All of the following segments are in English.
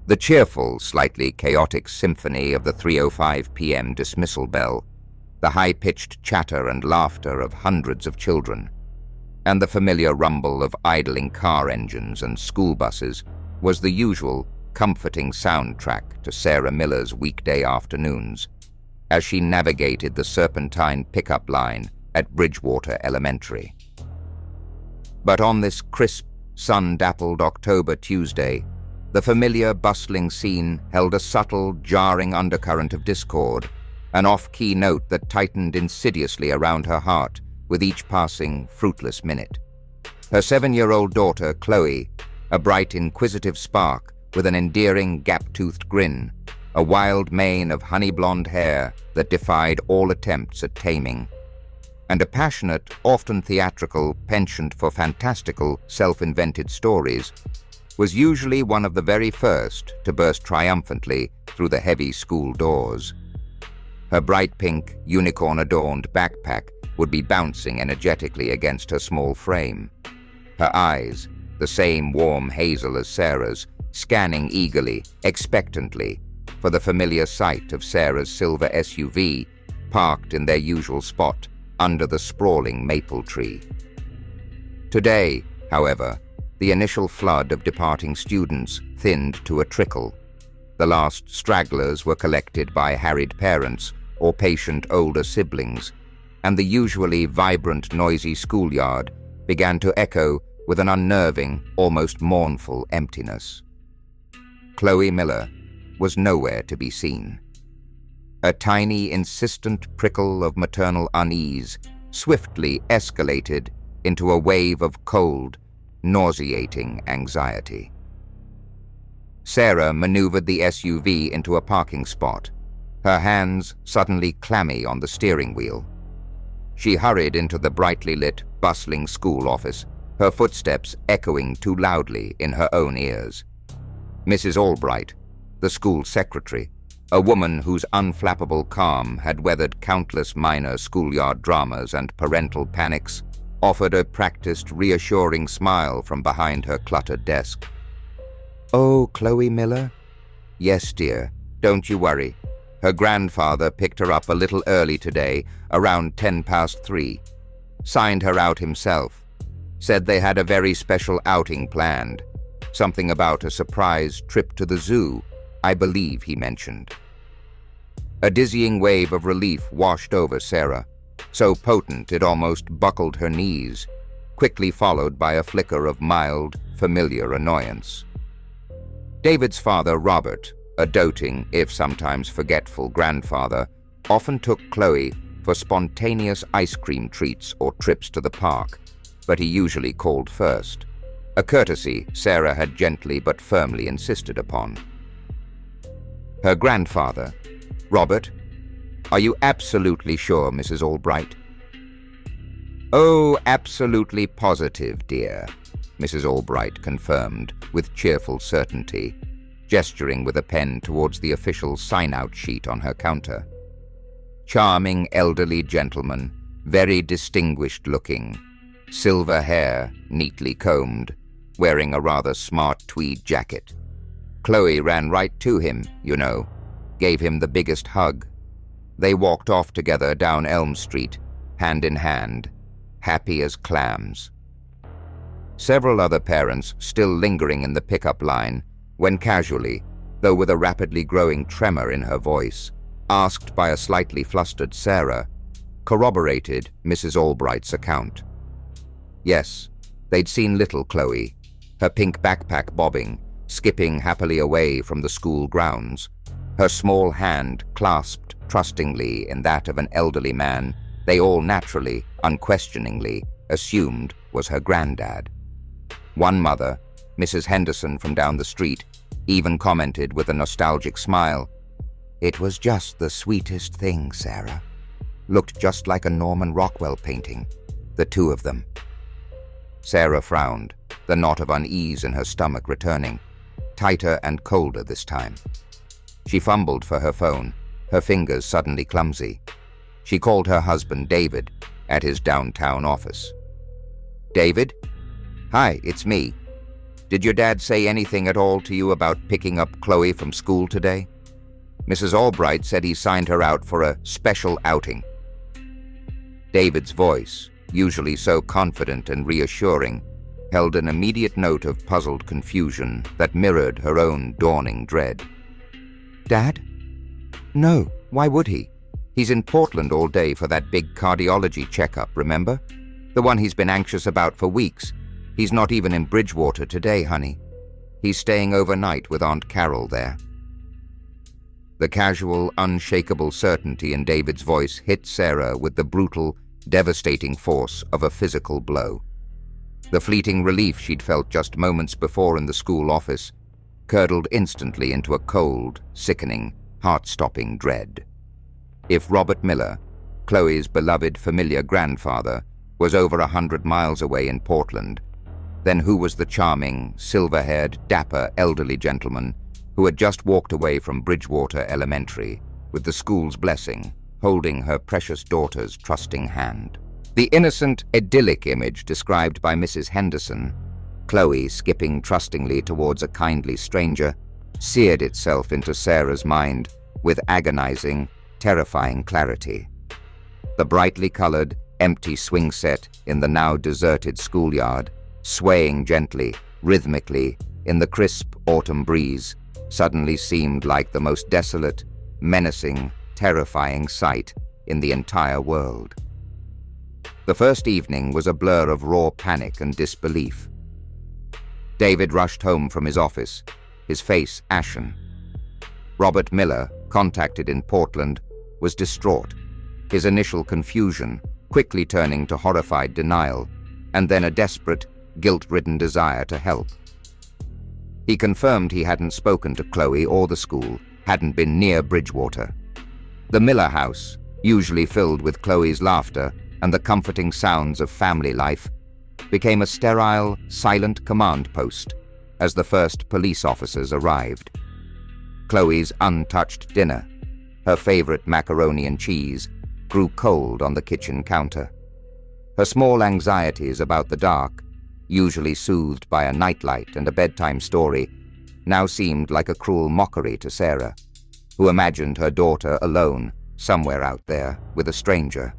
The cheerful, slightly chaotic symphony of the 3:05 p.m. dismissal bell, the high-pitched chatter and laughter of hundreds of children, and the familiar rumble of idling car engines and school buses was the usual, comforting soundtrack to Sarah Miller's weekday afternoons as she navigated the serpentine pickup line at Bridgewater Elementary. But on this crisp, sun-dappled October Tuesday, the familiar, bustling scene held a subtle, jarring undercurrent of discord, an off-key note that tightened insidiously around her heart with each passing, fruitless minute. Her 7-year-old daughter, Chloe, a bright, inquisitive spark with an endearing, gap-toothed grin, a wild mane of honey-blonde hair that defied all attempts at taming, and a passionate, often theatrical penchant for fantastical, self-invented stories, was usually one of the very first to burst triumphantly through the heavy school doors. Her bright pink, unicorn-adorned backpack would be bouncing energetically against her small frame. Her eyes, the same warm hazel as Sarah's, scanning eagerly, expectantly, for the familiar sight of Sarah's silver SUV parked in their usual spot under the sprawling maple tree. Today, however, the initial flood of departing students thinned to a trickle. The last stragglers were collected by harried parents or patient older siblings, and the usually vibrant, noisy schoolyard began to echo with an unnerving, almost mournful emptiness. Chloe Miller was nowhere to be seen. A tiny, insistent prickle of maternal unease swiftly escalated into a wave of cold, nauseating anxiety. Sarah maneuvered the SUV into a parking spot, her hands suddenly clammy on the steering wheel. She hurried into the brightly lit, bustling school office, her footsteps echoing too loudly in her own ears. Mrs. Albright, the school secretary, a woman whose unflappable calm had weathered countless minor schoolyard dramas and parental panics, offered a practiced, reassuring smile from behind her cluttered desk. "Oh, Chloe Miller? Yes, dear, don't you worry. Her grandfather picked her up a little early today, around 3:10. Signed her out himself. Said they had a very special outing planned. Something about a surprise trip to the zoo, I believe he mentioned." A dizzying wave of relief washed over Sarah, so potent it almost buckled her knees, quickly followed by a flicker of mild, familiar annoyance. David's father, Robert, a doting, if sometimes forgetful grandfather, often took Chloe for spontaneous ice cream treats or trips to the park, but he usually called first, a courtesy Sarah had gently but firmly insisted upon. Her grandfather, "Robert, are you absolutely sure, Mrs. Albright?" "Oh, absolutely positive, dear," Mrs. Albright confirmed with cheerful certainty, gesturing with a pen towards the official sign-out sheet on her counter. Charming elderly gentleman, very distinguished-looking, silver hair neatly combed, wearing a rather smart tweed jacket. Chloe ran right to him, you know, gave him the biggest hug. They walked off together down Elm Street, hand in hand, happy as clams. Several other parents still lingering in the pickup line when casually, though with a rapidly growing tremor in her voice, asked by a slightly flustered Sarah, corroborated Mrs. Albright's account. Yes, they'd seen little Chloe, her pink backpack bobbing, skipping happily away from the school grounds, her small hand clasped trustingly in that of an elderly man they all naturally, unquestioningly, assumed was her granddad. One mother, Mrs. Henderson from down the street, even commented with a nostalgic smile, "It was just the sweetest thing, Sarah. Looked just like a Norman Rockwell painting, the two of them." Sarah frowned, the knot of unease in her stomach returning, tighter and colder this time. She fumbled for her phone, her fingers suddenly clumsy. She called her husband, David, at his downtown office. "David? Hi, it's me. Did your dad say anything at all to you about picking up Chloe from school today? Mrs. Albright said he signed her out for a special outing. David's voice, usually so confident and reassuring, held an immediate note of puzzled confusion that mirrored her own dawning dread. Dad? No, why would he? He's in Portland all day for that big cardiology checkup, remember? The one he's been anxious about for weeks. He's not even in Bridgewater today, honey. He's staying overnight with Aunt Carol there. The casual, unshakable certainty in David's voice hit Sarah with the brutal, devastating force of a physical blow. The fleeting relief she'd felt just moments before in the school office curdled instantly into a cold, sickening, heart-stopping dread. If Robert Miller, Chloe's beloved familiar grandfather, was over 100 miles away in Portland, then who was the charming, silver-haired, dapper, elderly gentleman who had just walked away from Bridgewater Elementary with the school's blessing, holding her precious daughter's trusting hand? The innocent, idyllic image described by Mrs. Henderson, Chloe skipping trustingly towards a kindly stranger, seared itself into Sarah's mind with agonizing, terrifying clarity. The brightly colored, empty swing set in the now deserted schoolyard, swaying gently, rhythmically, in the crisp autumn breeze, suddenly seemed like the most desolate, menacing, terrifying sight in the entire world. The first evening was a blur of raw panic and disbelief. David rushed home from his office, his face ashen. Robert Miller, contacted in Portland, was distraught, his initial confusion quickly turning to horrified denial, and then a desperate, guilt-ridden desire to help. He confirmed he hadn't spoken to Chloe or the school, hadn't been near Bridgewater. The Miller house, usually filled with Chloe's laughter and the comforting sounds of family life, became a sterile, silent command post as the first police officers arrived. Chloe's untouched dinner, her favorite macaroni and cheese, grew cold on the kitchen counter. Her small anxieties about the dark, usually soothed by a nightlight and a bedtime story, now seemed like a cruel mockery to Sarah, who imagined her daughter alone, somewhere out there, with a stranger.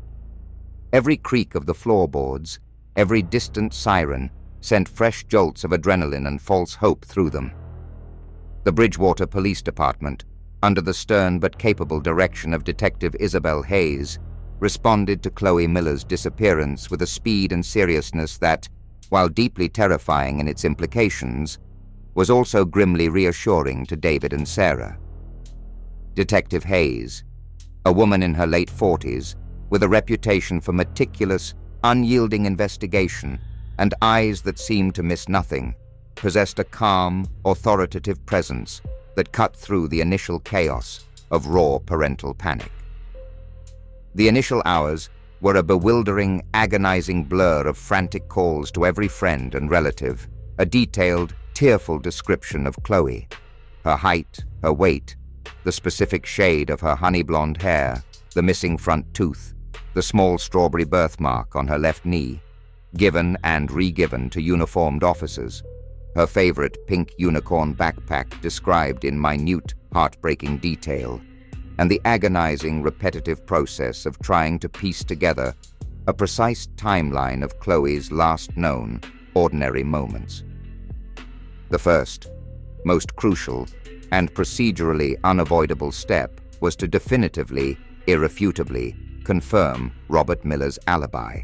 Every creak of the floorboards, every distant siren, sent fresh jolts of adrenaline and false hope through them. The Bridgewater Police Department, under the stern but capable direction of Detective Isabel Hayes, responded to Chloe Miller's disappearance with a speed and seriousness that, while deeply terrifying in its implications, was also grimly reassuring to David and Sarah. Detective Hayes, a woman in her late 40s, with a reputation for meticulous, unyielding investigation and eyes that seemed to miss nothing, possessed a calm, authoritative presence that cut through the initial chaos of raw parental panic. The initial hours were a bewildering, agonizing blur of frantic calls to every friend and relative, a detailed, tearful description of Chloe, her height, her weight, the specific shade of her honey blonde hair, the missing front tooth, the small strawberry birthmark on her left knee, given and re-given to uniformed officers, her favorite pink unicorn backpack described in minute, heartbreaking detail, and the agonizing, repetitive process of trying to piece together a precise timeline of Chloe's last known, ordinary moments. The first, most crucial, and procedurally unavoidable step was to definitively, irrefutably, confirm Robert Miller's alibi.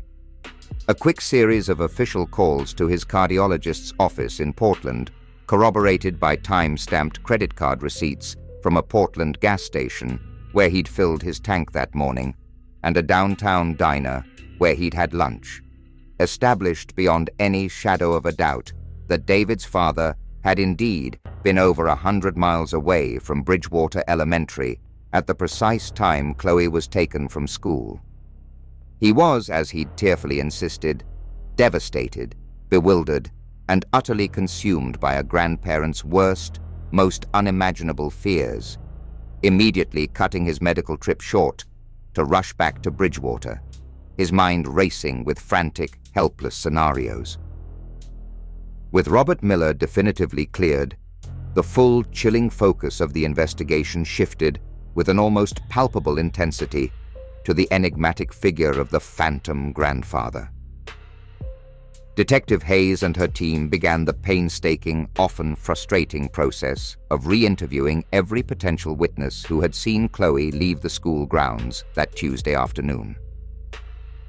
A quick series of official calls to his cardiologist's office in Portland, corroborated by time-stamped credit card receipts from a Portland gas station where he'd filled his tank that morning, and a downtown diner where he'd had lunch, established beyond any shadow of a doubt that David's father had indeed been over 100 miles away from Bridgewater Elementary at the precise time Chloe was taken from school. He was, as he'd tearfully insisted, devastated, bewildered, and utterly consumed by a grandparent's worst, most unimaginable fears, immediately cutting his medical trip short to rush back to Bridgewater, his mind racing with frantic, helpless scenarios. With Robert Miller definitively cleared, the full, chilling focus of the investigation shifted with an almost palpable intensity to the enigmatic figure of the phantom grandfather. Detective Hayes and her team began the painstaking, often frustrating process of re-interviewing every potential witness who had seen Chloe leave the school grounds that Tuesday afternoon.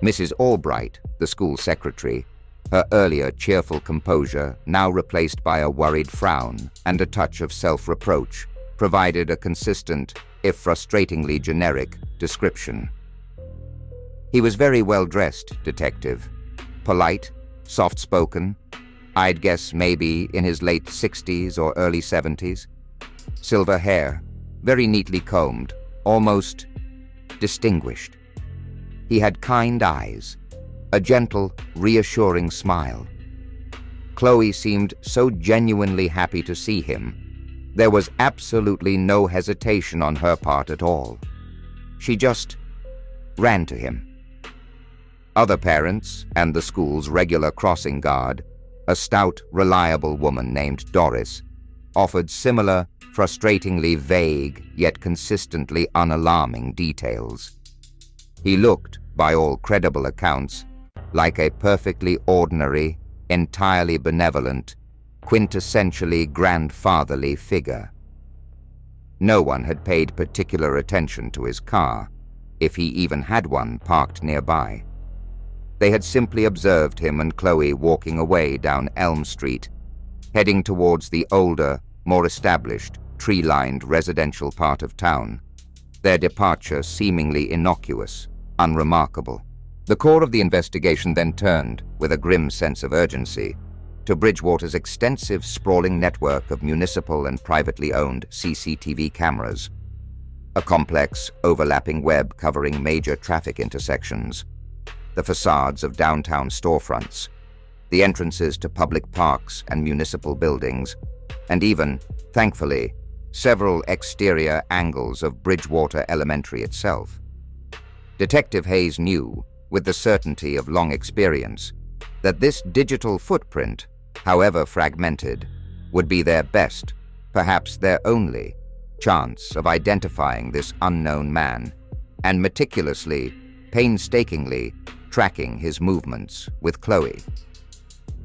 Mrs. Albright, the school secretary, her earlier cheerful composure now replaced by a worried frown and a touch of self-reproach, provided a consistent, if frustratingly generic, description. He was very well-dressed, detective. Polite, soft-spoken, I'd guess maybe in his late 60s or early 70s. Silver hair, very neatly combed, almost distinguished. He had kind eyes, a gentle, reassuring smile. Chloe seemed so genuinely happy to see him. There was absolutely no hesitation on her part at all. She just ran to him. Other parents and the school's regular crossing guard, a stout, reliable woman named Doris, offered similar, frustratingly vague yet consistently unalarming details. He looked, by all credible accounts, like a perfectly ordinary, entirely benevolent, quintessentially grandfatherly figure. No one had paid particular attention to his car, if he even had one parked nearby. They had simply observed him and Chloe walking away down Elm Street, heading towards the older, more established, tree-lined residential part of town, their departure seemingly innocuous, unremarkable. The core of the investigation then turned, with a grim sense of urgency, to Bridgewater's extensive, sprawling network of municipal and privately owned CCTV cameras, a complex, overlapping web covering major traffic intersections, the facades of downtown storefronts, the entrances to public parks and municipal buildings, and even, thankfully, several exterior angles of Bridgewater Elementary itself. Detective Hayes knew, with the certainty of long experience, that this digital footprint, however fragmented, would be their best, perhaps their only, chance of identifying this unknown man and meticulously, painstakingly tracking his movements with Chloe.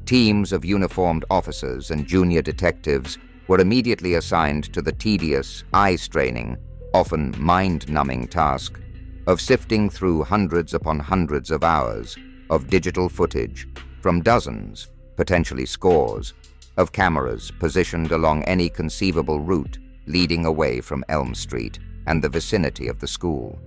Teams of uniformed officers and junior detectives were immediately assigned to the tedious, eye-straining, often mind-numbing task of sifting through hundreds upon hundreds of hours of digital footage from dozens, potentially scores, of cameras positioned along any conceivable route leading away from Elm Street and the vicinity of the school.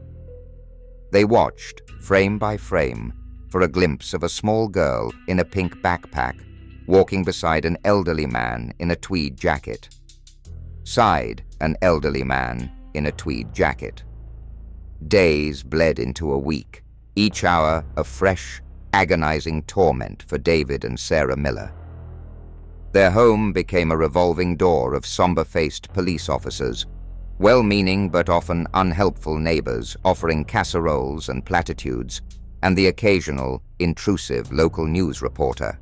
They watched, frame by frame, for a glimpse of a small girl in a pink backpack walking beside an elderly man in a tweed jacket. Side an elderly man in a tweed jacket. Days bled into a week, each hour a fresh, agonizing torment for David and Sarah Miller. Their home became a revolving door of somber-faced police officers, well-meaning but often unhelpful neighbors offering casseroles and platitudes, and the occasional, intrusive local news reporter.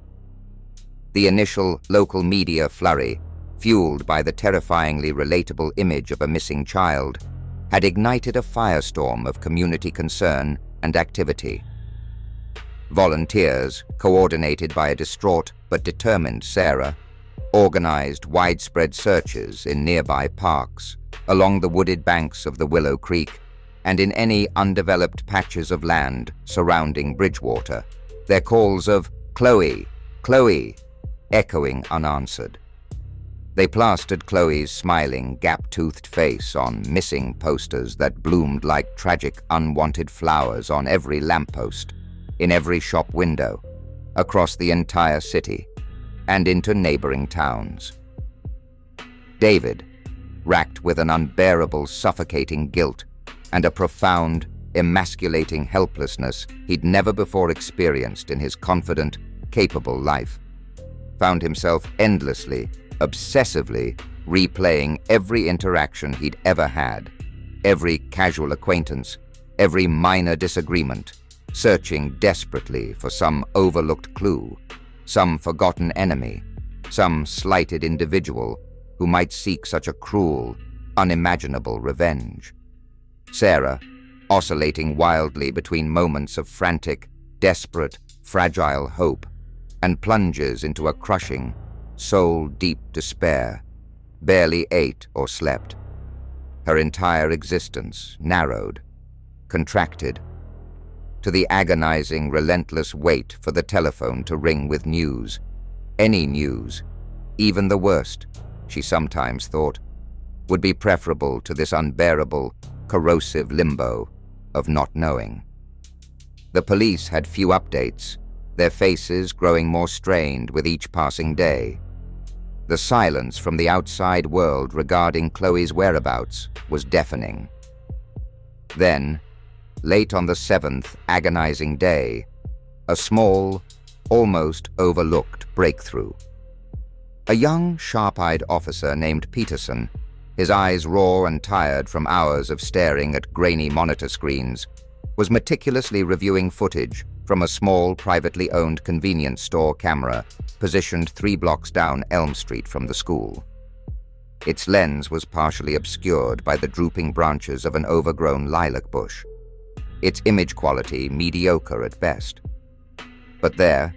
The initial local media flurry, fueled by the terrifyingly relatable image of a missing child, had ignited a firestorm of community concern and activity. Volunteers, coordinated by a distraught but determined Sarah, organized widespread searches in nearby parks, along the wooded banks of the Willow Creek, and in any undeveloped patches of land surrounding Bridgewater, their calls of "Chloe, Chloe," echoing unanswered. They plastered Chloe's smiling, gap-toothed face on missing posters that bloomed like tragic, unwanted flowers on every lamppost, in every shop window, across the entire city, and into neighboring towns. David, racked with an unbearable, suffocating guilt and a profound, emasculating helplessness he'd never before experienced in his confident, capable life, found himself endlessly, obsessively replaying every interaction he'd ever had, every casual acquaintance, every minor disagreement, searching desperately for some overlooked clue, some forgotten enemy, some slighted individual who might seek such a cruel, unimaginable revenge. Sarah, oscillating wildly between moments of frantic, desperate, fragile hope and plunges into a crushing, soul-deep despair, barely ate or slept. Her entire existence narrowed, contracted, to the agonizing, relentless wait for the telephone to ring with news. Any news, even the worst, she sometimes thought, would be preferable to this unbearable, corrosive limbo of not knowing. The police had few updates, their faces growing more strained with each passing day. The silence from the outside world regarding Chloe's whereabouts was deafening. Then, late on the 7th agonizing day, a small, almost overlooked breakthrough. A young, sharp-eyed officer named Peterson, his eyes raw and tired from hours of staring at grainy monitor screens, was meticulously reviewing footage from a small, privately owned convenience store camera positioned 3 blocks down Elm Street from the school. Its lens was partially obscured by the drooping branches of an overgrown lilac bush, its image quality mediocre at best. But there,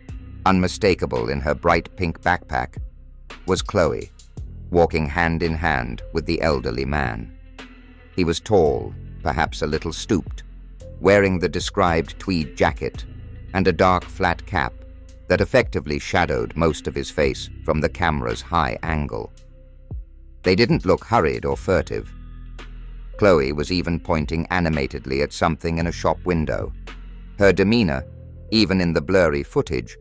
unmistakable in her bright pink backpack, was Chloe, walking hand in hand with the elderly man. He was tall, perhaps a little stooped, wearing the described tweed jacket and a dark flat cap that effectively shadowed most of his face from the camera's high angle. They didn't look hurried or furtive. Chloe was even pointing animatedly at something in a shop window, her demeanor, even in the blurry footage,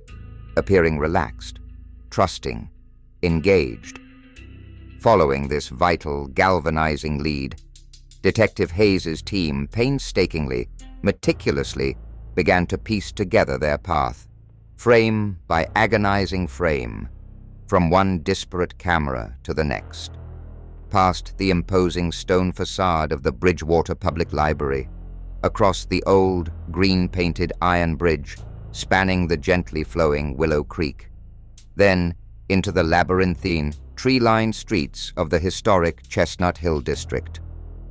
appearing relaxed, trusting, engaged. Following this vital, galvanizing lead, Detective Hayes's team painstakingly, meticulously began to piece together their path, frame by agonizing frame, from one disparate camera to the next, past the imposing stone facade of the Bridgewater Public Library, across the old, green-painted iron bridge spanning the gently flowing Willow Creek, then into the labyrinthine, tree-lined streets of the historic Chestnut Hill District,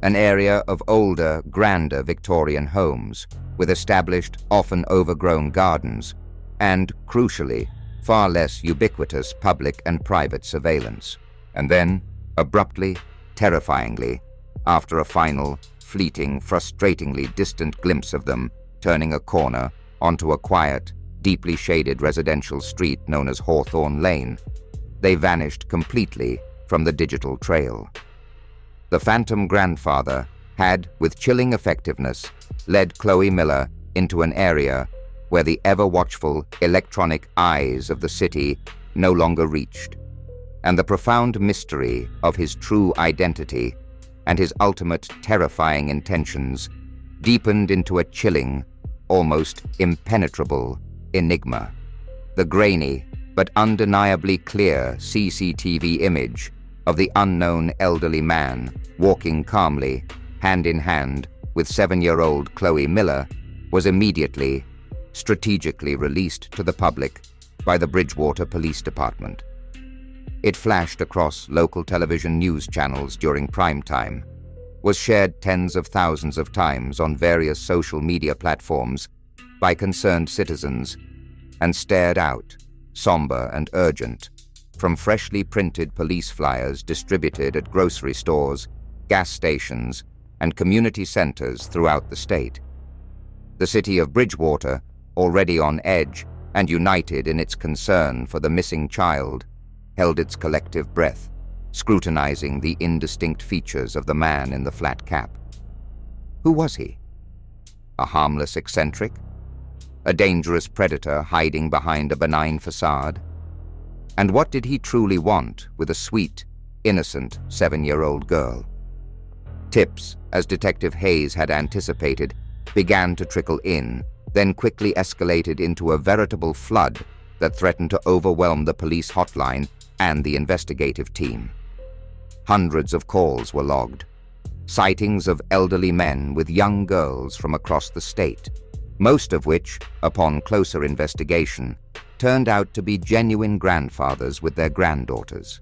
an area of older, grander Victorian homes with established, often overgrown gardens and, crucially, far less ubiquitous public and private surveillance. And then, abruptly, terrifyingly, after a final, fleeting, frustratingly distant glimpse of them turning a corner onto a quiet, deeply shaded residential street known as Hawthorne Lane, they vanished completely from the digital trail. The phantom grandfather had, with chilling effectiveness, led Chloe Miller into an area where the ever-watchful electronic eyes of the city no longer reached, and the profound mystery of his true identity and his ultimate terrifying intentions deepened into a chilling, almost impenetrable enigma. The grainy but undeniably clear CCTV image of the unknown elderly man walking calmly, hand in hand with 7-year-old Chloe Miller was immediately, strategically released to the public by the Bridgewater Police Department. It flashed across local television news channels during prime time, was shared tens of thousands of times on various social media platforms by concerned citizens, and stared out, somber and urgent, from freshly printed police flyers distributed at grocery stores, gas stations, and community centers throughout the state. The city of Bridgewater, already on edge and united in its concern for the missing child, held its collective breath, scrutinizing the indistinct features of the man in the flat cap. Who was he? A harmless eccentric? A dangerous predator hiding behind a benign facade? And what did he truly want with a sweet, innocent 7-year-old girl? Tips, as Detective Hayes had anticipated, began to trickle in, then quickly escalated into a veritable flood that threatened to overwhelm the police hotline and the investigative team. Hundreds of calls were logged, sightings of elderly men with young girls from across the state, most of which, upon closer investigation, turned out to be genuine grandfathers with their granddaughters.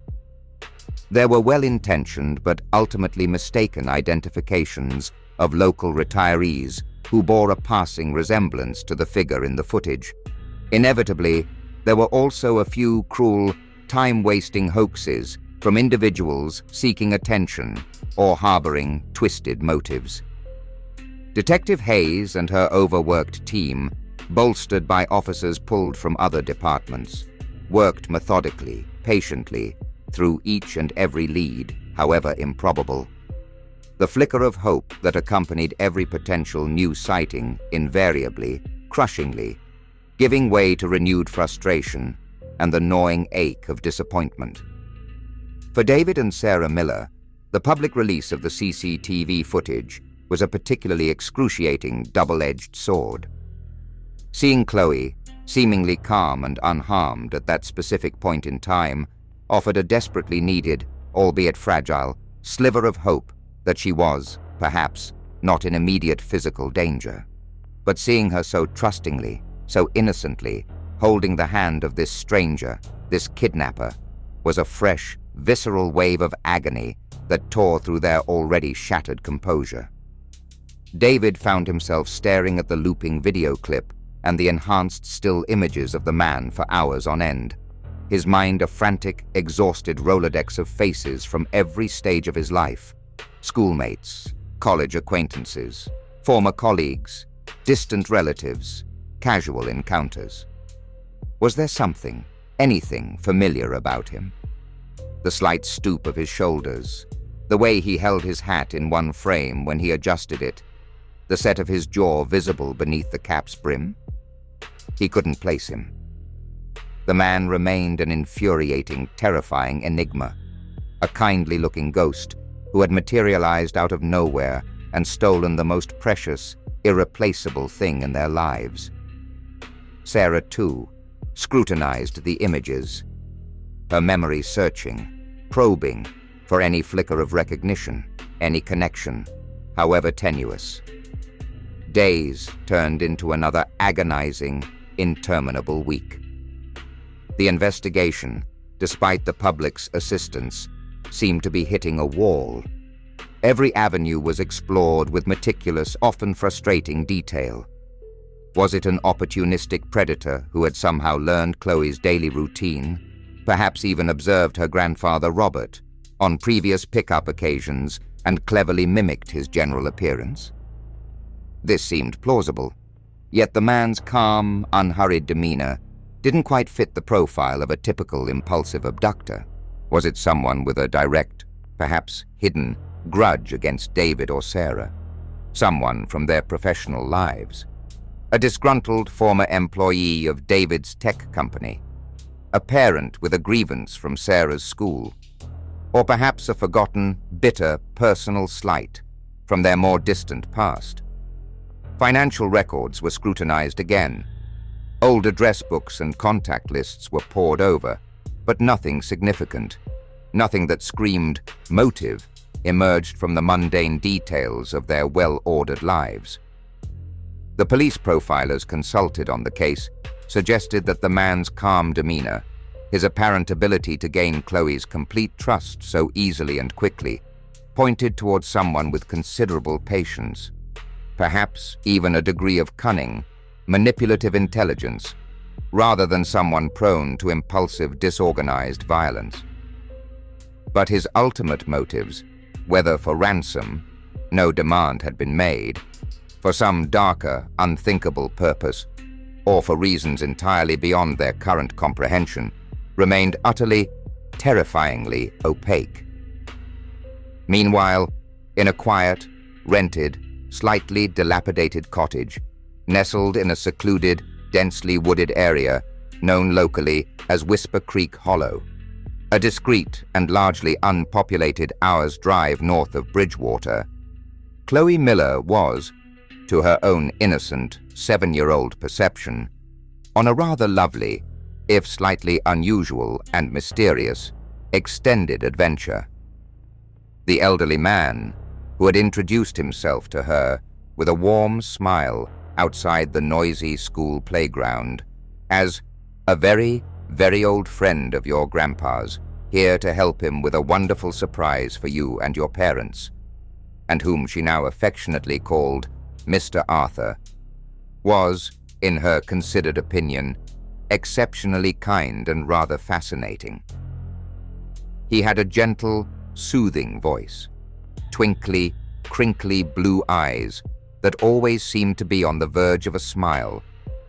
There were well-intentioned but ultimately mistaken identifications of local retirees who bore a passing resemblance to the figure in the footage. Inevitably, there were also a few cruel, time-wasting hoaxes from individuals seeking attention or harboring twisted motives. Detective Hayes and her overworked team, bolstered by officers pulled from other departments, worked methodically, patiently, through each and every lead, however improbable. The flicker of hope that accompanied every potential new sighting invariably, crushingly, giving way to renewed frustration and the gnawing ache of disappointment. For David and Sarah Miller, the public release of the CCTV footage was a particularly excruciating double-edged sword. Seeing Chloe, seemingly calm and unharmed at that specific point in time, offered a desperately needed, albeit fragile, sliver of hope that she was, perhaps, not in immediate physical danger. But seeing her so trustingly, so innocently, holding the hand of this stranger, this kidnapper, was a fresh, visceral wave of agony that tore through their already shattered composure. David found himself staring at the looping video clip and the enhanced still images of the man for hours on end, his mind a frantic, exhausted Rolodex of faces from every stage of his life: schoolmates, college acquaintances, former colleagues, distant relatives, casual encounters. Was there something, anything familiar about him? The slight stoop of his shoulders, the way he held his hat in one frame when he adjusted it, the set of his jaw visible beneath the cap's brim? He couldn't place him. The man remained an infuriating, terrifying enigma, a kindly-looking ghost who had materialized out of nowhere and stolen the most precious, irreplaceable thing in their lives. Sarah, too, scrutinized the images, her memory searching, probing for any flicker of recognition, any connection, however tenuous. Days turned into another agonizing, interminable week. The investigation, despite the public's assistance, seemed to be hitting a wall. Every avenue was explored with meticulous, often frustrating detail. Was it an opportunistic predator who had somehow learned Chloe's daily routine, perhaps even observed her grandfather Robert on previous pickup occasions and cleverly mimicked his general appearance? This seemed plausible, yet the man's calm, unhurried demeanor didn't quite fit the profile of a typical impulsive abductor. Was it someone with a direct, perhaps hidden, grudge against David or Sarah? Someone from their professional lives? A disgruntled former employee of David's tech company? A parent with a grievance from Sarah's school? Or perhaps a forgotten, bitter, personal slight from their more distant past? Financial records were scrutinized again. Old address books and contact lists were pored over, but nothing significant, nothing that screamed motive, emerged from the mundane details of their well-ordered lives. The police profilers consulted on the case suggested that the man's calm demeanor, his apparent ability to gain Chloe's complete trust so easily and quickly, pointed towards someone with considerable patience, perhaps even a degree of cunning, manipulative intelligence, rather than someone prone to impulsive, disorganized violence. But his ultimate motives, whether for ransom, no demand had been made, for some darker, unthinkable purpose, or for reasons entirely beyond their current comprehension, remained utterly, terrifyingly opaque. Meanwhile, in a quiet, rented, slightly dilapidated cottage, nestled in a secluded, densely wooded area known locally as Whisper Creek Hollow, a discreet and largely unpopulated hour's drive north of Bridgewater, Chloe Miller was, to her own innocent, 7-year-old perception, on a rather lovely, if slightly unusual and mysterious, extended adventure. The elderly man, who had introduced himself to her with a warm smile outside the noisy school playground as A very, very old friend of your grandpa's, here to help him with a wonderful surprise for you and your parents, and whom she now affectionately called Mr. Arthur, was, in her considered opinion, exceptionally kind and rather fascinating. He had a gentle, soothing voice, twinkly, crinkly blue eyes that always seemed to be on the verge of a smile,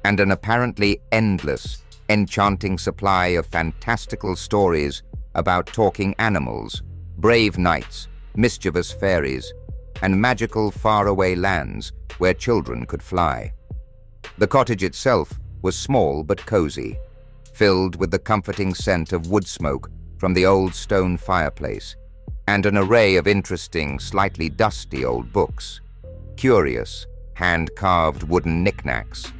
and an apparently endless, enchanting supply of fantastical stories about talking animals, brave knights, mischievous fairies, and magical faraway lands where children could fly. The cottage itself was small but cozy, filled with the comforting scent of wood smoke from the old stone fireplace, and an array of interesting, slightly dusty old books, curious, hand-carved wooden knickknacks,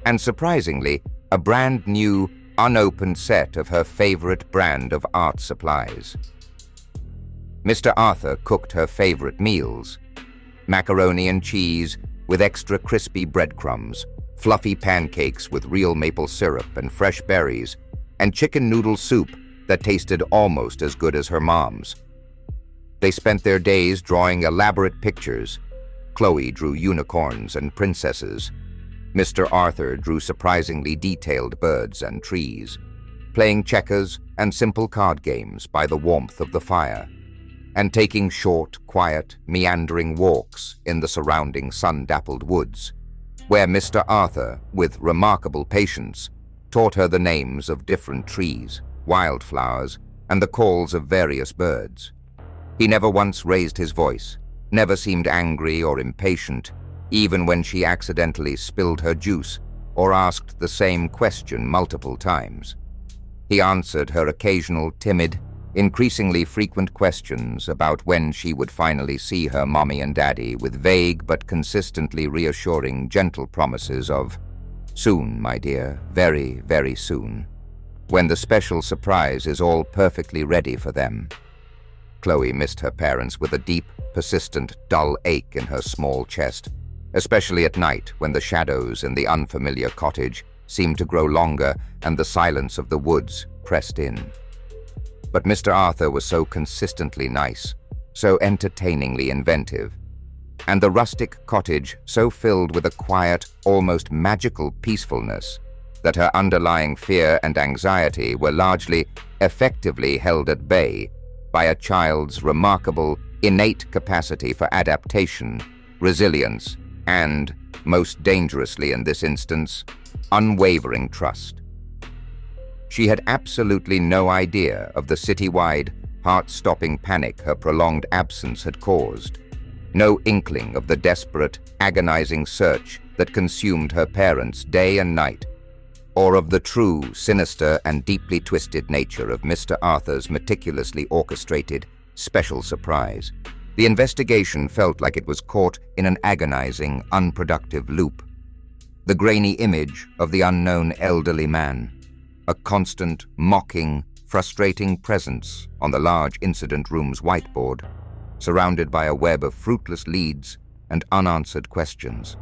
and surprisingly, a brand-new, unopened set of her favorite brand of art supplies. Mr. Arthur cooked her favorite meals: macaroni and cheese with extra crispy breadcrumbs, fluffy pancakes with real maple syrup and fresh berries, and chicken noodle soup that tasted almost as good as her mom's. They spent their days drawing elaborate pictures. Chloe drew unicorns and princesses. Mr. Arthur drew surprisingly detailed birds and trees, playing checkers and simple card games by the warmth of the fire, and taking short, quiet, meandering walks in the surrounding sun-dappled woods, where Mr. Arthur, with remarkable patience, taught her the names of different trees, wildflowers, and the calls of various birds. He never once raised his voice, never seemed angry or impatient, even when she accidentally spilled her juice or asked the same question multiple times. He answered her occasional timid, increasingly frequent questions about when she would finally see her mommy and daddy with vague but consistently reassuring, gentle promises of, "Soon, my dear, very, very soon, when the special surprise is all perfectly ready for them." Chloe missed her parents with a deep, persistent, dull ache in her small chest, especially at night when the shadows in the unfamiliar cottage seemed to grow longer and the silence of the woods pressed in. But Mr. Arthur was so consistently nice, so entertainingly inventive, and the rustic cottage so filled with a quiet, almost magical peacefulness, that her underlying fear and anxiety were largely, effectively held at bay by a child's remarkable, innate capacity for adaptation, resilience, and, most dangerously in this instance, unwavering trust. She had absolutely no idea of the citywide, heart-stopping panic her prolonged absence had caused, no inkling of the desperate, agonizing search that consumed her parents day and night, or of the true, sinister, and deeply twisted nature of Mr. Arthur's meticulously orchestrated, special surprise. The investigation felt like it was caught in an agonizing, unproductive loop. The grainy image of the unknown elderly man, a constant, mocking, frustrating presence on the large incident room's whiteboard, surrounded by a web of fruitless leads and unanswered questions.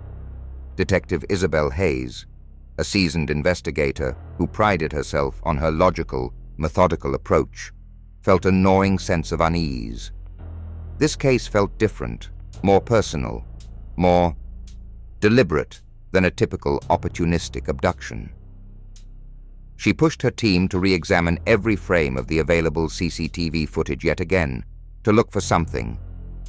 Detective Isabel Hayes, a seasoned investigator who prided herself on her logical, methodical approach, felt a gnawing sense of unease. This case felt different, more personal, more deliberate than a typical opportunistic abduction. She pushed her team to re-examine every frame of the available CCTV footage yet again, to look for something,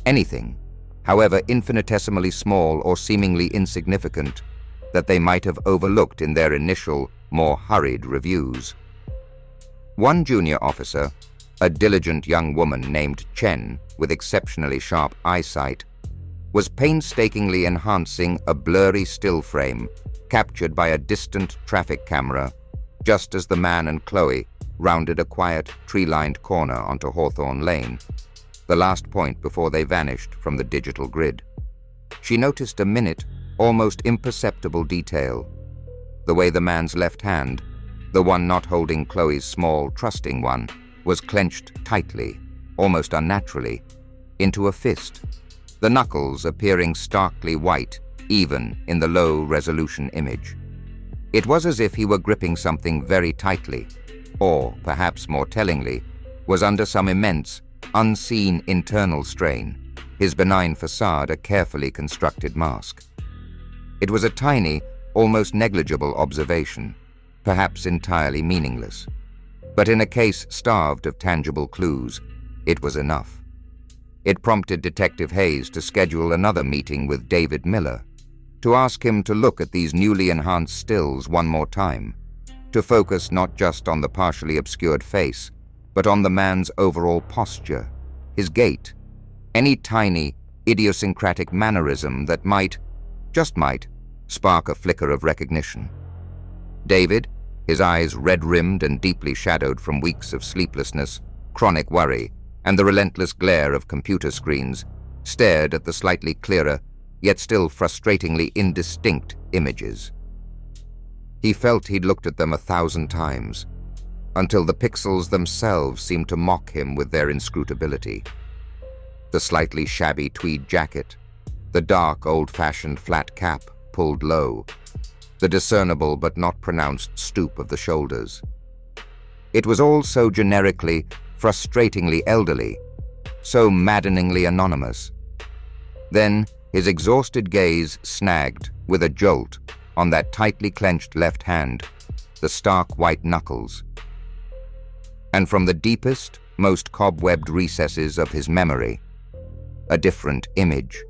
anything, however infinitesimally small or seemingly insignificant, that they might have overlooked in their initial, more hurried reviews. One junior officer, a diligent young woman named Chen with exceptionally sharp eyesight, was painstakingly enhancing a blurry still frame captured by a distant traffic camera just as the man and Chloe rounded a quiet, tree-lined corner onto Hawthorne Lane, the last point before they vanished from the digital grid. She noticed a minute, almost imperceptible detail: the way the man's left hand, the one not holding Chloe's small, trusting one, was clenched tightly, almost unnaturally, into a fist, the knuckles appearing starkly white even in the low-resolution image. It was as if he were gripping something very tightly, or, perhaps more tellingly, was under some immense, unseen internal strain, his benign facade a carefully constructed mask. It was a tiny, almost negligible observation, perhaps entirely meaningless. But in a case starved of tangible clues, it was enough. It prompted Detective Hayes to schedule another meeting with David Miller, to ask him to look at these newly enhanced stills one more time, to focus not just on the partially obscured face, but on the man's overall posture, his gait, any tiny, idiosyncratic mannerism that might, just might, spark a flicker of recognition. David, his eyes red-rimmed and deeply shadowed from weeks of sleeplessness, chronic worry, and the relentless glare of computer screens, stared at the slightly clearer, yet still frustratingly indistinct images. He felt he'd looked at them 1,000 times, until the pixels themselves seemed to mock him with their inscrutability. The slightly shabby tweed jacket, the dark, old-fashioned flat cap pulled low, the discernible but not pronounced stoop of the shoulders. It was all so generically, frustratingly elderly, so maddeningly anonymous. Then his exhausted gaze snagged, with a jolt, on that tightly clenched left hand, the stark white knuckles. And from the deepest, most cobwebbed recesses of his memory, a different image.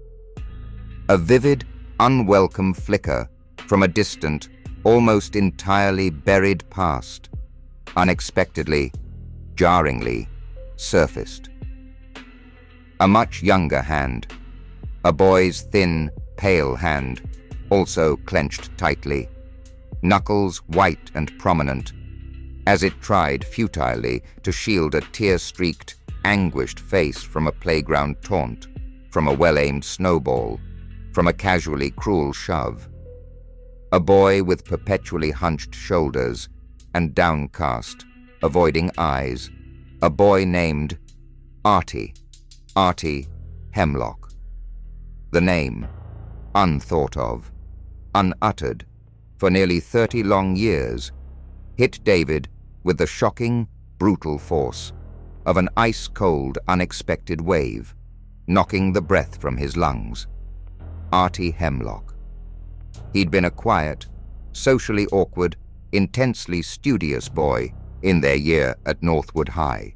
A vivid, unwelcome flicker from a distant, almost entirely buried past, unexpectedly, jarringly, surfaced. A much younger hand, a boy's thin, pale hand, also clenched tightly, knuckles white and prominent, as it tried futilely to shield a tear-streaked, anguished face from a playground taunt, from a well-aimed snowball, from a casually cruel shove. A boy with perpetually hunched shoulders and downcast, avoiding eyes. A boy named Artie Hemlock. The name, unthought of, unuttered, for nearly 30 long years, hit David with the shocking, brutal force of an ice-cold, unexpected wave, knocking the breath from his lungs. Artie Hemlock. He'd been a quiet, socially awkward, intensely studious boy in their year at Northwood High,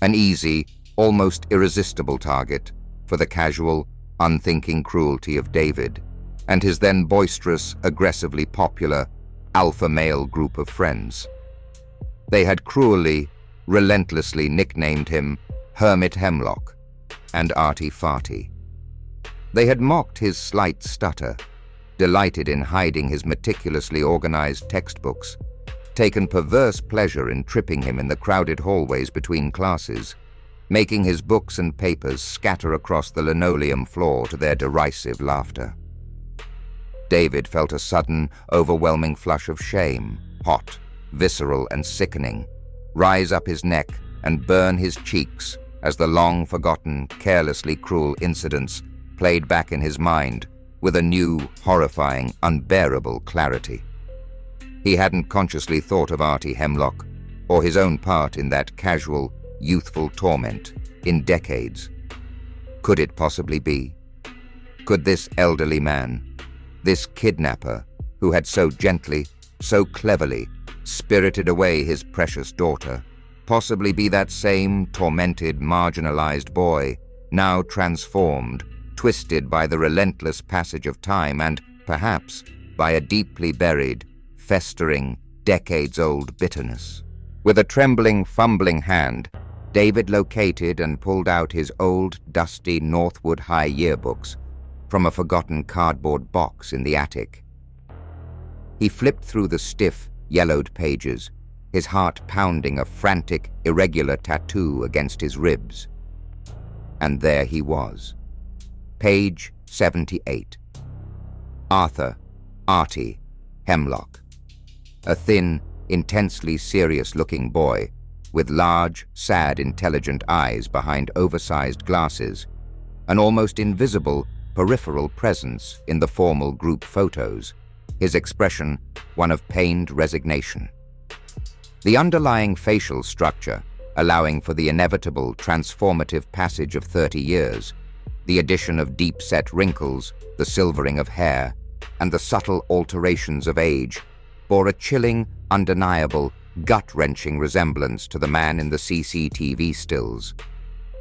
an easy, almost irresistible target for the casual, unthinking cruelty of David and his then boisterous, aggressively popular, alpha male group of friends. They had cruelly, relentlessly nicknamed him Hermit Hemlock and Artie Farty. They had mocked his slight stutter, delighted in hiding his meticulously organized textbooks, taken perverse pleasure in tripping him in the crowded hallways between classes, making his books and papers scatter across the linoleum floor to their derisive laughter. David felt a sudden, overwhelming flush of shame, hot, visceral, and sickening, rise up his neck and burn his cheeks as the long-forgotten, carelessly cruel incidents played back in his mind with a new, horrifying, unbearable clarity. He hadn't consciously thought of Artie Hemlock or his own part in that casual, youthful torment in decades. Could it possibly be? Could this elderly man, this kidnapper who had so gently, so cleverly spirited away his precious daughter, possibly be that same tormented, marginalized boy, now transformed, twisted by the relentless passage of time and, perhaps, by a deeply buried, festering, decades-old bitterness? With a trembling, fumbling hand, David located and pulled out his old, dusty Northwood High yearbooks from a forgotten cardboard box in the attic. He flipped through the stiff, yellowed pages, his heart pounding a frantic, irregular tattoo against his ribs. And there he was. Page 78. Artie Hemlock. A thin, intensely serious-looking boy with large, sad, intelligent eyes behind oversized glasses, an almost invisible, peripheral presence in the formal group photos, his expression one of pained resignation. The underlying facial structure, allowing for the inevitable transformative passage of 30 years, the addition of deep-set wrinkles, the silvering of hair, and the subtle alterations of age, bore a chilling, undeniable, gut-wrenching resemblance to the man in the CCTV stills.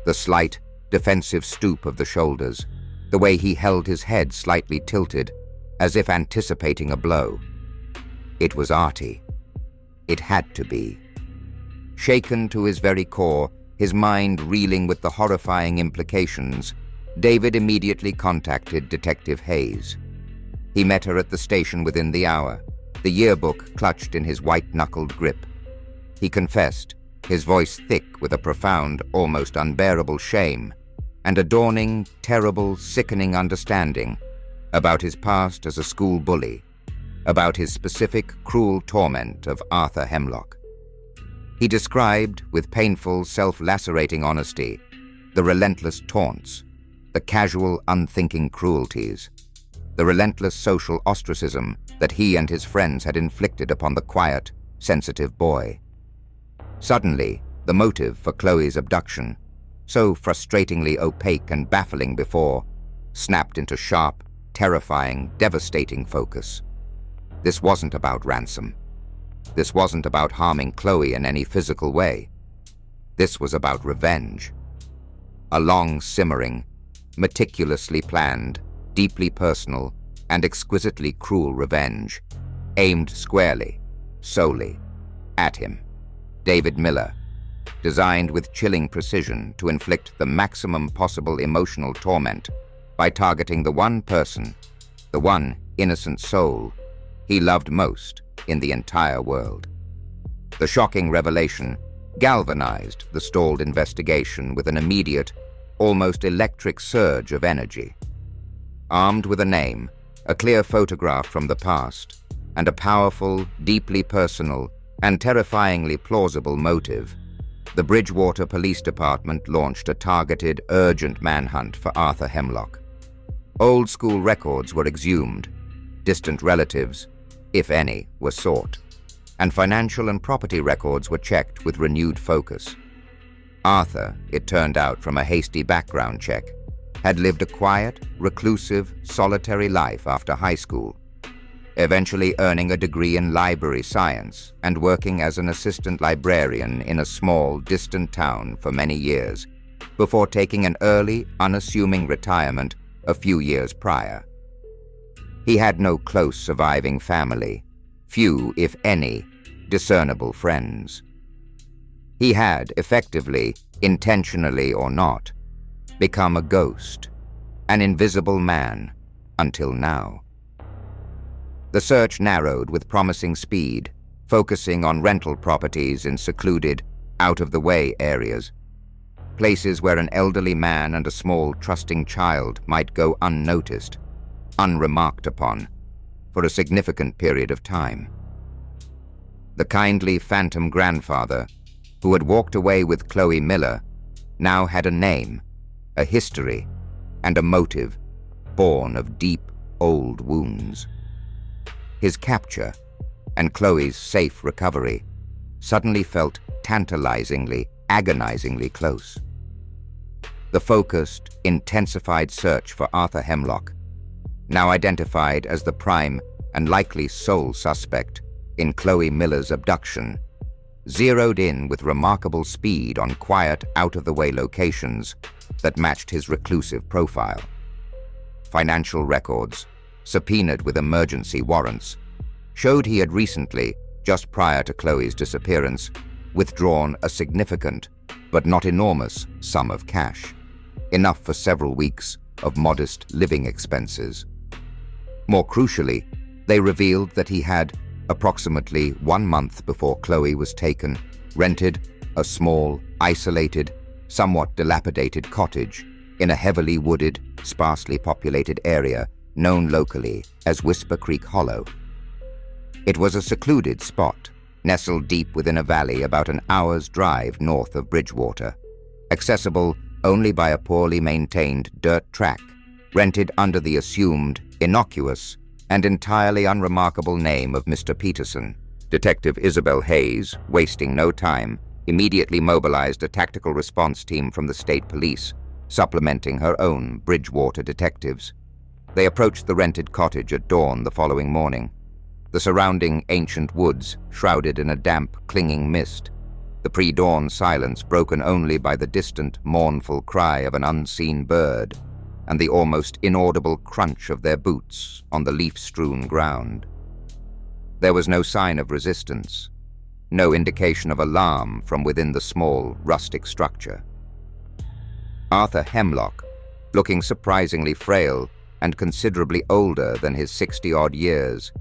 The slight, defensive stoop of the shoulders, the way he held his head slightly tilted, as if anticipating a blow. It was Artie. It had to be. Shaken to his very core, his mind reeling with the horrifying implications, David immediately contacted Detective Hayes. He met her at the station within the hour, the yearbook clutched in his white-knuckled grip. He confessed, his voice thick with a profound, almost unbearable shame, and a dawning, terrible, sickening understanding about his past as a school bully, about his specific, cruel torment of Arthur Hemlock. He described, with painful, self-lacerating honesty, the relentless taunts, the casual, unthinking cruelties, the relentless social ostracism that he and his friends had inflicted upon the quiet, sensitive boy. Suddenly, the motive for Chloe's abduction, so frustratingly opaque and baffling before, snapped into sharp, terrifying, devastating focus. This wasn't about ransom. This wasn't about harming Chloe in any physical way. This was about revenge. A long, simmering, meticulously planned, deeply personal, and exquisitely cruel revenge, aimed squarely, solely, at him, David Miller, designed with chilling precision to inflict the maximum possible emotional torment by targeting the one person, the one innocent soul he loved most in the entire world. The shocking revelation galvanized the stalled investigation with an immediate, almost electric surge of energy. Armed with a name, a clear photograph from the past, and a powerful, deeply personal, and terrifyingly plausible motive, the Bridgewater Police Department launched a targeted, urgent manhunt for Arthur Hemlock. Old-school records were exhumed, distant relatives, if any, were sought, and financial and property records were checked with renewed focus. Arthur, it turned out from a hasty background check, had lived a quiet, reclusive, solitary life after high school, eventually earning a degree in library science and working as an assistant librarian in a small, distant town for many years, before taking an early, unassuming retirement a few years prior. He had no close surviving family, few, if any, discernible friends. He had, effectively, intentionally or not, become a ghost, an invisible man, until now. The search narrowed with promising speed, focusing on rental properties in secluded, out-of-the-way areas, places where an elderly man and a small, trusting child might go unnoticed, unremarked upon, for a significant period of time. The kindly phantom grandfather, who had walked away with Chloe Miller, now had a name, a history, and a motive born of deep, old wounds. His capture, and Chloe's safe recovery, suddenly felt tantalizingly, agonizingly close. The focused, intensified search for Arthur Hemlock, now identified as the prime and likely sole suspect in Chloe Miller's abduction, zeroed in with remarkable speed on quiet, out-of-the-way locations that matched his reclusive profile. Financial records, subpoenaed with emergency warrants, showed he had recently, just prior to Chloe's disappearance, withdrawn a significant, but not enormous, sum of cash, enough for several weeks of modest living expenses. More crucially, they revealed that he had, approximately 1 month before Chloe was taken, rented a small, isolated, somewhat dilapidated cottage in a heavily wooded, sparsely populated area known locally as Whisper Creek Hollow. It was a secluded spot, nestled deep within a valley about an hour's drive north of Bridgewater, accessible only by a poorly maintained dirt track rented under the assumed, innocuous, and entirely unremarkable name of Mr. Peterson. Detective Isabel Hayes, wasting no time, immediately mobilized a tactical response team from the state police, supplementing her own Bridgewater detectives. They approached the rented cottage at dawn the following morning. The surrounding ancient woods shrouded in a damp, clinging mist, the pre-dawn silence broken only by the distant, mournful cry of an unseen bird and the almost inaudible crunch of their boots on the leaf-strewn ground. There was no sign of resistance, no indication of alarm from within the small, rustic structure. Arthur Hemlock, looking surprisingly frail and considerably older than his 60-odd years,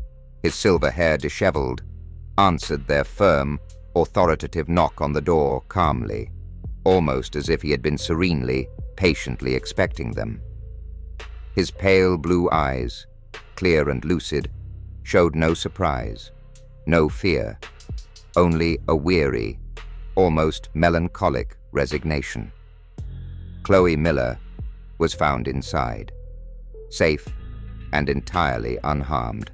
his silver hair disheveled, answered their firm, authoritative knock on the door calmly, almost as if he had been serenely, patiently expecting them. His pale blue eyes, clear and lucid, showed no surprise, no fear, only a weary, almost melancholic resignation. Chloe Miller was found inside, safe and entirely unharmed.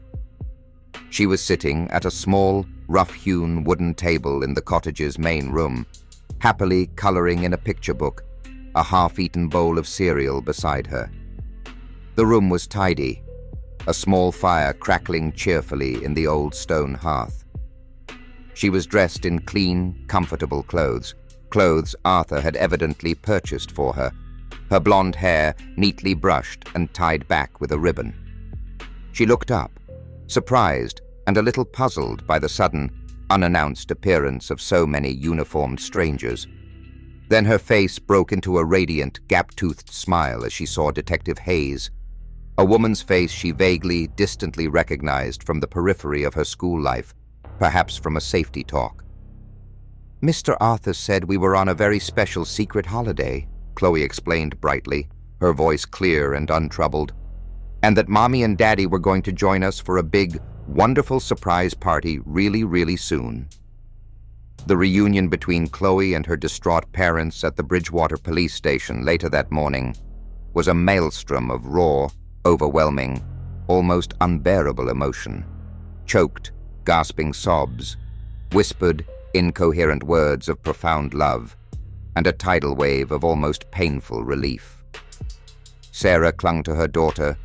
She was sitting at a small, rough-hewn wooden table in the cottage's main room, happily coloring in a picture book, a half-eaten bowl of cereal beside her. The room was tidy, a small fire crackling cheerfully in the old stone hearth. She was dressed in clean, comfortable clothes Arthur had evidently purchased for her, her blonde hair neatly brushed and tied back with a ribbon. She looked up, surprised and a little puzzled by the sudden, unannounced appearance of so many uniformed strangers. Then her face broke into a radiant, gap-toothed smile as she saw Detective Hayes, a woman's face she vaguely, distantly recognized from the periphery of her school life, perhaps from a safety talk. "Mr. Arthur said we were on a very special secret holiday," Chloe explained brightly, her voice clear and untroubled, "and that Mommy and Daddy were going to join us for a big, wonderful surprise party really, really soon." The reunion between Chloe and her distraught parents at the Bridgewater police station later that morning was a maelstrom of raw, overwhelming, almost unbearable emotion. Choked, gasping sobs, whispered, incoherent words of profound love, and a tidal wave of almost painful relief. Sarah clung to her daughter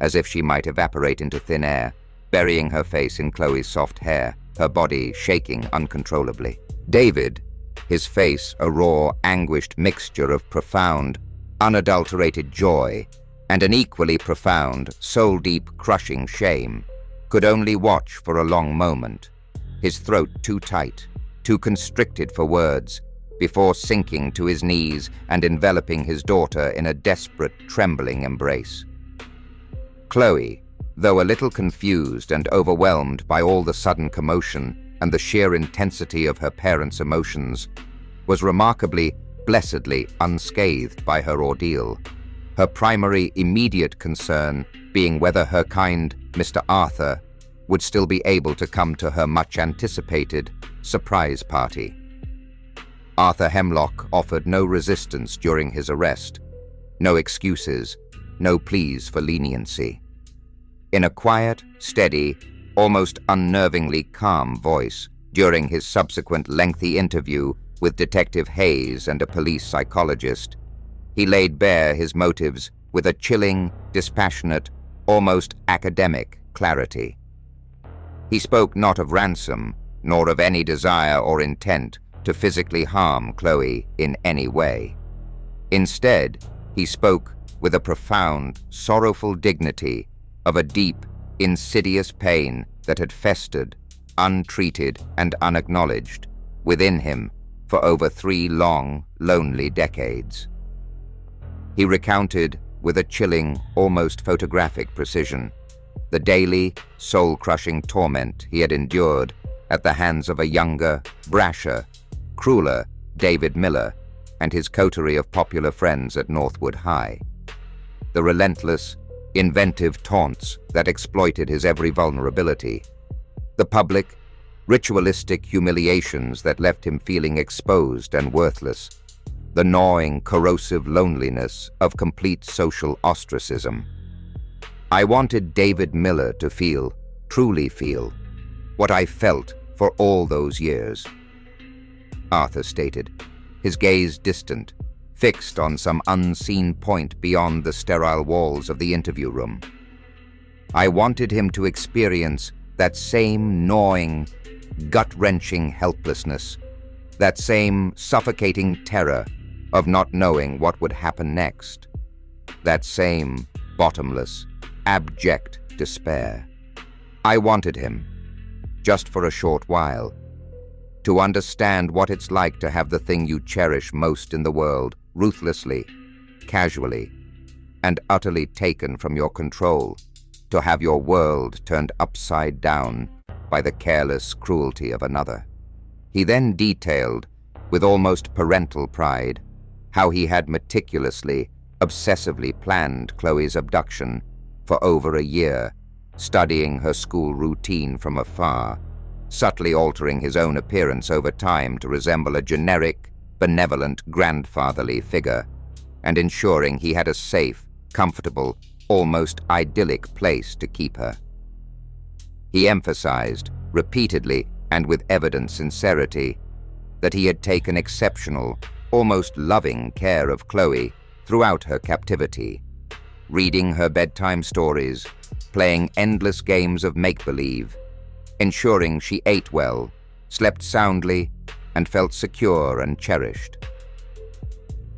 as if she might evaporate into thin air, burying her face in Chloe's soft hair, her body shaking uncontrollably. David, his face a raw, anguished mixture of profound, unadulterated joy and an equally profound, soul-deep, crushing shame, could only watch for a long moment, his throat too tight, too constricted for words, before sinking to his knees and enveloping his daughter in a desperate, trembling embrace. Chloe, though a little confused and overwhelmed by all the sudden commotion and the sheer intensity of her parents' emotions, was remarkably, blessedly unscathed by her ordeal, her primary immediate concern being whether her kind Mr. Arthur would still be able to come to her much-anticipated surprise party. Arthur Hemlock offered no resistance during his arrest, no excuses, no pleas for leniency. In a quiet, steady, almost unnervingly calm voice during his subsequent lengthy interview with Detective Hayes and a police psychologist, he laid bare his motives with a chilling, dispassionate, almost academic clarity. He spoke not of ransom, nor of any desire or intent to physically harm Chloe in any way. Instead, he spoke with a profound, sorrowful dignity of a deep, insidious pain that had festered, untreated and unacknowledged, within him for over 3 long, lonely decades. He recounted, with a chilling, almost photographic precision, the daily, soul-crushing torment he had endured at the hands of a younger, brasher, crueler David Miller and his coterie of popular friends at Northwood High. The relentless, inventive taunts that exploited his every vulnerability. The public, ritualistic humiliations that left him feeling exposed and worthless. The gnawing, corrosive loneliness of complete social ostracism. I wanted David Miller to feel, truly feel, what I felt for all those years, Arthur stated, his gaze distant, fixed on some unseen point beyond the sterile walls of the interview room. I wanted him to experience that same gnawing, gut-wrenching helplessness, that same suffocating terror of not knowing what would happen next, that same bottomless, abject despair. I wanted him, just for a short while, to understand what it's like to have the thing you cherish most in the world ruthlessly, casually, and utterly taken from your control, to have your world turned upside down by the careless cruelty of another. He then detailed, with almost parental pride, how he had meticulously, obsessively planned Chloe's abduction for over a year, studying her school routine from afar, subtly altering his own appearance over time to resemble a generic, benevolent grandfatherly figure, and ensuring he had a safe, comfortable, almost idyllic place to keep her. He emphasized, repeatedly and with evident sincerity, that he had taken exceptional, almost loving care of Chloe throughout her captivity, reading her bedtime stories, playing endless games of make-believe, ensuring she ate well, slept soundly, and felt secure and cherished.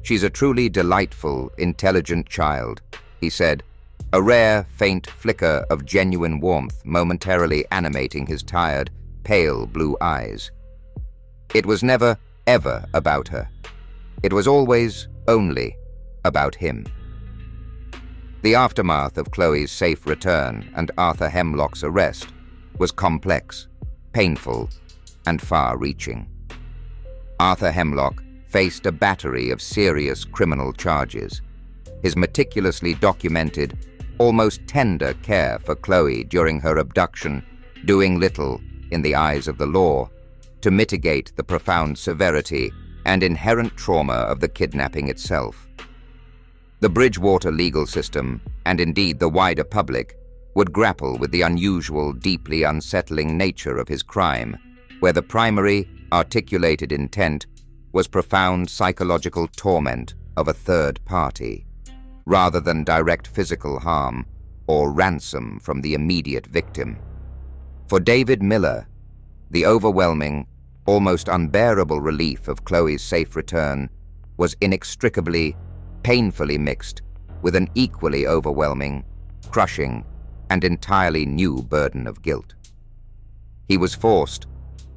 "She's a truly delightful, intelligent child," he said, a rare, faint flicker of genuine warmth momentarily animating his tired, pale blue eyes. It was never, ever about her. It was always, only, about him. The aftermath of Chloe's safe return and Arthur Hemlock's arrest was complex, painful, and far-reaching. Arthur Hemlock faced a battery of serious criminal charges. His meticulously documented, almost tender care for Chloe during her abduction doing little, in the eyes of the law, to mitigate the profound severity and inherent trauma of the kidnapping itself. The Bridgewater legal system, and indeed the wider public, would grapple with the unusual, deeply unsettling nature of his crime, where the primary, articulated intent was profound psychological torment of a third party, rather than direct physical harm or ransom from the immediate victim. For David Miller, the overwhelming, almost unbearable relief of Chloe's safe return was inextricably, painfully mixed with an equally overwhelming, crushing, and entirely new burden of guilt. He was forced,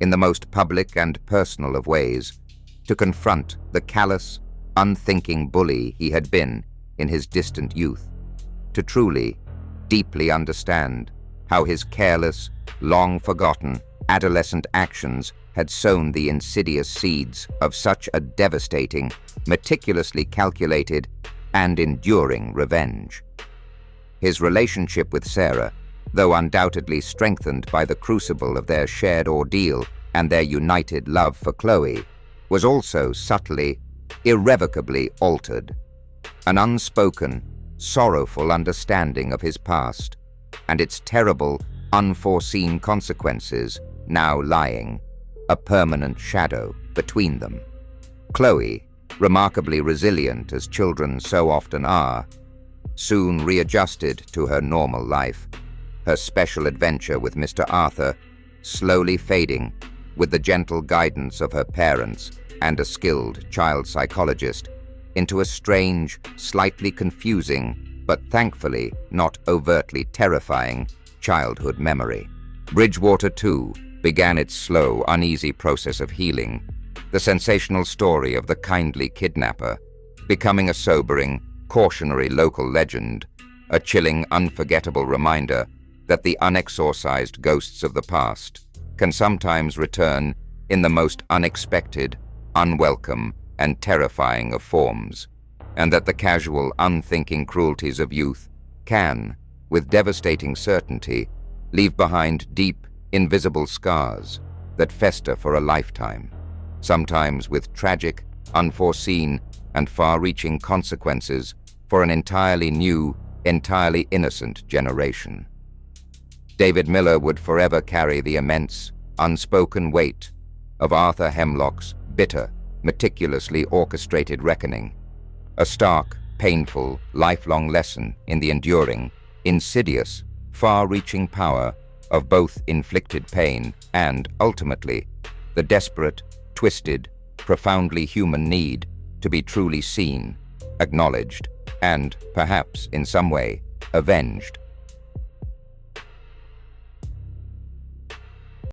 in the most public and personal of ways, to confront the callous, unthinking bully he had been in his distant youth, to truly, deeply understand how his careless, long-forgotten, adolescent actions had sown the insidious seeds of such a devastating, meticulously calculated, and enduring revenge. His relationship with Sarah, though undoubtedly strengthened by the crucible of their shared ordeal and their united love for Chloe, was also subtly, irrevocably altered. An unspoken, sorrowful understanding of his past and its terrible, unforeseen consequences now lying, a permanent shadow, between them. Chloe, remarkably resilient as children so often are, soon readjusted to her normal life, her special adventure with Mr. Arthur slowly fading with the gentle guidance of her parents and a skilled child psychologist into a strange, slightly confusing, but thankfully not overtly terrifying, childhood memory. Bridgewater, too, began its slow, uneasy process of healing, the sensational story of the kindly kidnapper becoming a sobering, cautionary local legend, a chilling, unforgettable reminder that the unexorcised ghosts of the past can sometimes return in the most unexpected, unwelcome, and terrifying of forms, and that the casual, unthinking cruelties of youth can, with devastating certainty, leave behind deep, invisible scars that fester for a lifetime, sometimes with tragic, unforeseen, and far-reaching consequences for an entirely new, entirely innocent generation. David Miller would forever carry the immense, unspoken weight of Arthur Hemlock's bitter, meticulously orchestrated reckoning, a stark, painful, lifelong lesson in the enduring, insidious, far-reaching power of both inflicted pain and, ultimately, the desperate, twisted, profoundly human need to be truly seen, acknowledged, and, perhaps in some way, avenged.